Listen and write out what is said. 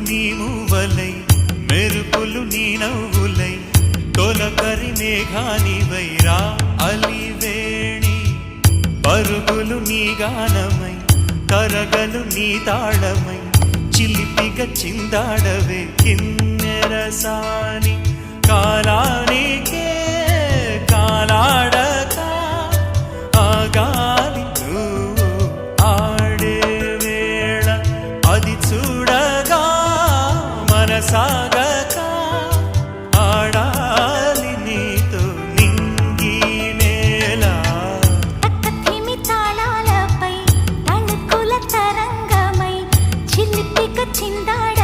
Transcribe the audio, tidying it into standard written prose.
నీ మువ్వలై మెరుపులు నీ నవ్వులై తొలకరి మేఘానివై రా అలివేణి పరుగులు నీ గానమై కరగలు నీ తాళమై చిలిపిగా చిందాడవే కిన్నెరసాని కాలానికే కాలాడక ఆగాలి నువ్వు ఆడే వేళ అది చూడగా మనసాగక ఆడాలి నీతో నింగి నేల తక్కతిమి తాళాలపై తళుకుల తరంగమై చిలిపిక చిందాడ